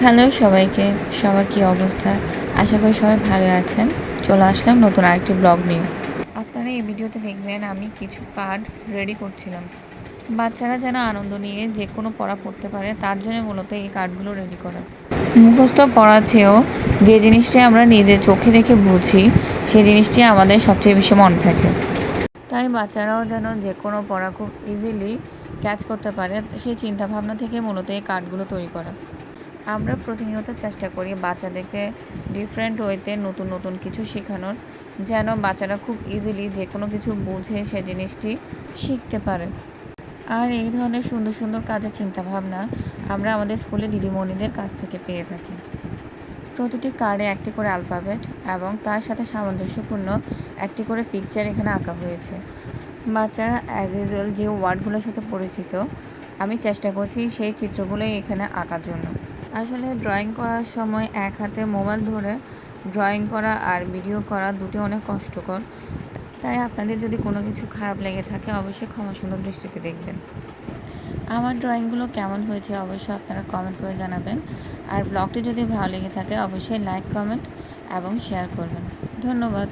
Hello সবাইকে, সবার কী অবস্থা? আশা করি সবাই ভালো আছেন। চলে আসলাম নতুন আরেকটি ব্লগ নিয়ে। আপনারা এই ভিডিওতে দেখবেন আমি কিছু কার্ড রেডি করছিলাম। বাচ্চারা যেন আনন্দ নিয়ে যে কোনো পড়া পড়তে পারে তার জন্য মূলত এই কার্ডগুলো রেডি করা। মুখস্থ পড়া চেয়েও যে জিনিসটি আমরা নিজে চোখে দেখে বুঝি সেই জিনিসটি আমাদের সবচেয়ে বেশি মনে থাকে। তাই বাচ্চারাও যেন যে কোনো পড়া খুব ইজিলি ক্যাচ করতে পারে সেই চিন্তাভাবনা থেকে মূলত এই কার্ডগুলো তৈরি করা। আমরা প্রতিনিয়ত চেষ্টা করি বাচ্চাদেরকে ডিফারেন্ট ওয়েতে নতুন নতুন কিছু শেখানোর, যেন বাচ্চারা খুব ইজিলি যে কোনো কিছু বুঝে সে জিনিসটি শিখতে পারে। আর এই ধরনের সুন্দর সুন্দর কাজের চিন্তাভাবনা আমরা আমাদের স্কুলে দিদিমণিদের কাছ থেকে পেয়ে থাকি। প্রতিটি কার্ডে একটি করে অ্যালফাবেট এবং তার সাথে সামঞ্জস্যপূর্ণ একটি করে পিকচার এখানে আঁকা হয়েছে। বাচ্চারা অ্যাজ ইউজুয়াল যে ওয়ার্ডগুলোর সাথে পরিচিত, আমি চেষ্টা করছি সেই চিত্রগুলোই এখানে আঁকার জন্য। আসলে ড্রয়িং করার সময় এক হাতে মোবাইল ধরে ড্রয়িং করা আর ভিডিও করা দুটি অনেক কষ্টকর। তাই আপনাদের যদি কোনো কিছু খারাপ লেগে থাকে অবশ্যই ক্ষমা সুন্দর দৃষ্টিতে দেখবেন। আমার ড্রয়িংগুলো কেমন হয়েছে অবশ্যই আপনারা কমেন্ট করে জানাবেন। আর ব্লগটি যদি ভালো লেগে থাকে অবশ্যই লাইক, কমেন্ট এবং শেয়ার করবেন। ধন্যবাদ।